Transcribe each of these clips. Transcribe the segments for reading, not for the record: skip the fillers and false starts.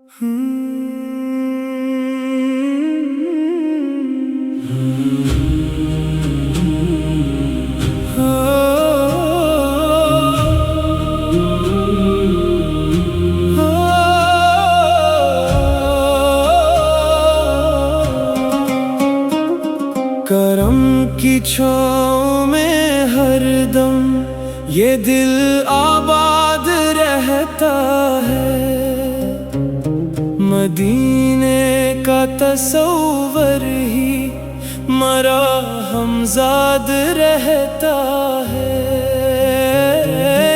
करम की छाँव में हरदम ये दिल आबाद रहता है। मदीने का तस्वर ही मरा हमजाद रहता है।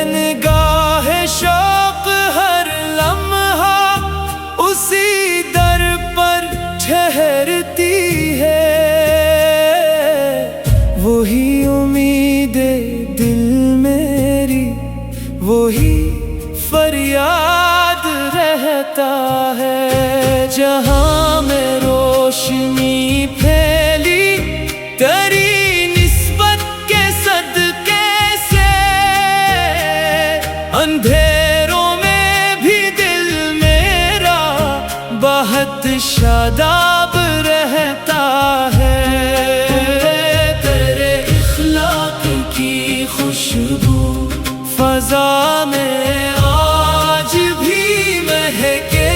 निगाह शौक हर लम्हा उसी दर पर ठहरती है। वही उम्मीदे दिल मेरी वही फरियाद रहता है। जहाँ में रोशनी फैली तेरी निस्बत के सदके से, अंधेरों में भी दिल मेरा बहुत शादाब रहता है। तेरे इखलाक की खुशबू फजा में आज भी महके।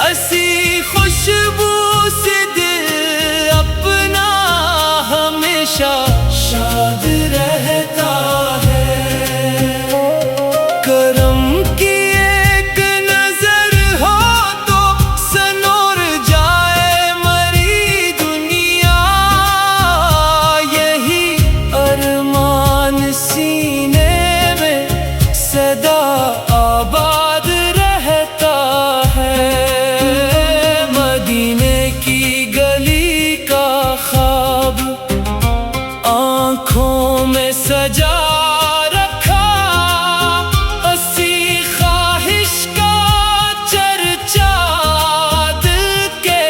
ऐसी खुशबू से दिल अपना हमेशा शाद रहता है। करम की एक नजर हो तो सनोर जाए मरी दुनिया। यही अरमान सीने में सदा आबाद रहता है। मदीने की गली का ख्वाब आँखों में सजा रखा। ऐसी ख्वाहिश का चर्चा दिल के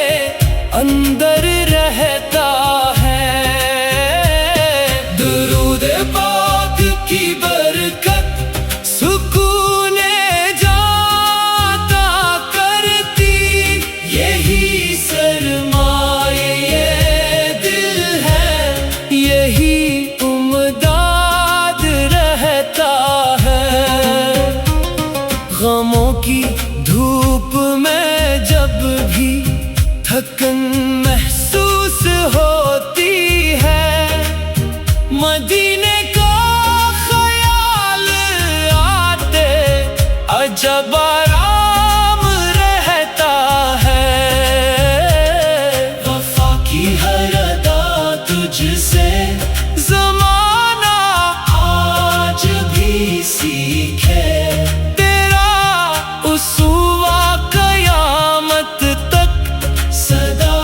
अंदर रहता है। दुरूद पाक की बरकत सुकूने जाता करती। यही सरमाए ये दिल है, यही उम्दाद रहता है। गमों की धूप में जब भी थकन महसूस होती है, मदीने का ख्याल आते अजब आराम रहता है। वफा की हर अदा तुझसे ज़माना आज भी सीखे। तेरा उसूवा क़यामत तक सदा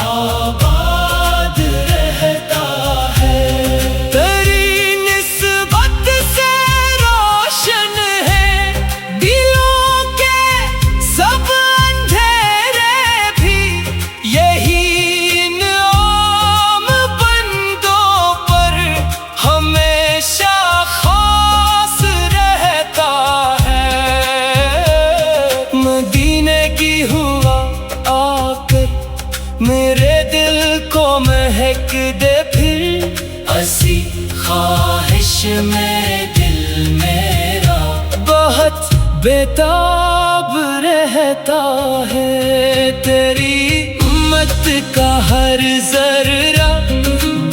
आबाद रहता है। तेरी निस्बत से रोशन है दिलों के सब अंधेरे भी। यही इनाम बंदों पर हमेशा खास रहता है। मदीने की हुआ आकर मेरे दिल को महक दे फिर। ऐसी ख्वाहिश में दिल मेरा बहुत बेताब रहता है। तेरी उम्मत का हर जर्रा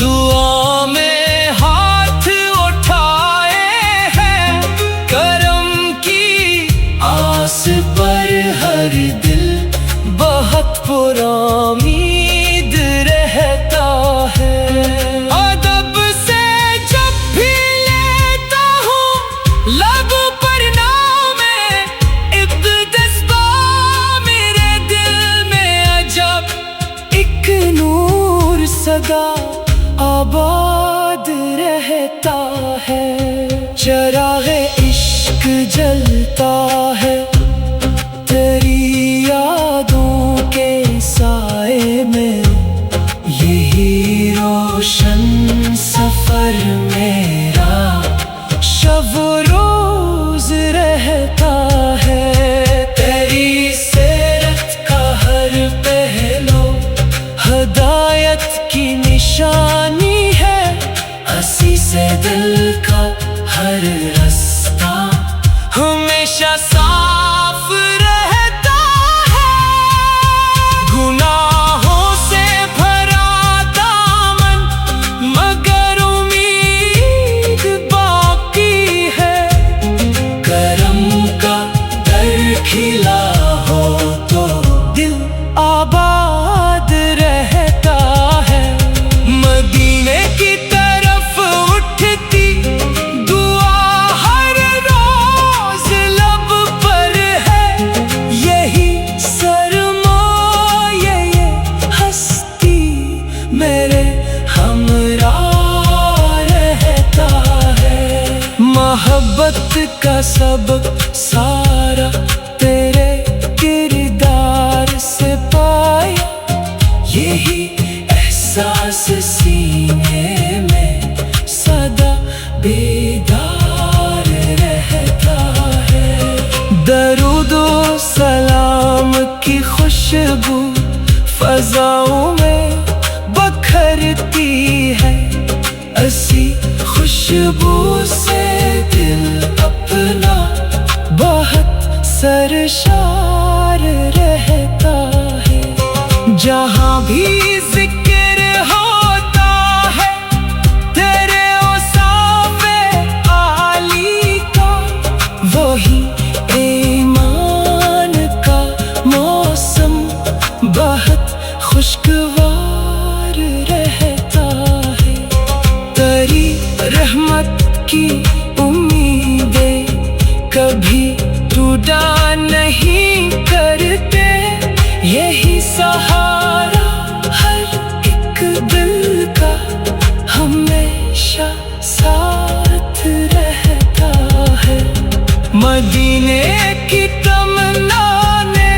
दुआ में हाथ उठाए है। करम की आस पर हर दिल बहुत पुरामीद रहता है। अदब से जब भी लेता हूँ लब पर नामे इक़्तिदा, मेरे दिल में अजब एक नूर सदा आबाद रहता है। चराग़े इश्क जलता है तेरी यादों के साए में। यही रोशन सफर मेरा शब रोज रहता है। तेरी खिला हो तो दिल आबाद रहता है। मदीने की तरफ उठती दुआ हर रोज लब पर है। यही सरमाए ये हस्ती मेरे हमरा रहता है। मोहब्बत का सबक सारा तेरे किरदार से पाया। यही एहसास सीने में सदा बेदार रहता है। दरूदो सलाम की खुशबू फजाओं में बखरती है। ऐसी खुशबू से दिल अपना बहुत सरशार रहता है। जहाँ भी जिक्र होता है तेरे औसाफ़े आली का, वही ईमान का मौसम बहुत खुशगवार रहता है। तेरी रहमत की उम्मीदें कभी टूटा नहीं करते। यही सहारा हर एक दिल का हमेशा साथ रहता है। मदीने की तमन्ना ने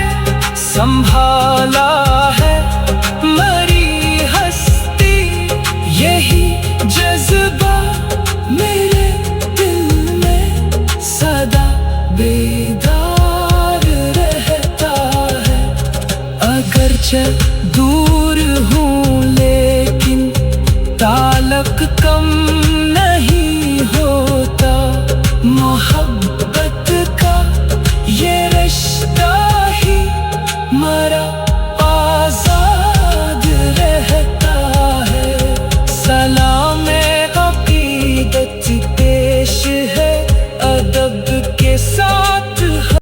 संभाला है मरी हस्ती। यही जज्बा मेरे दिल में सदा बेदार रहता है। अगरचे दूर हूँ लेकिन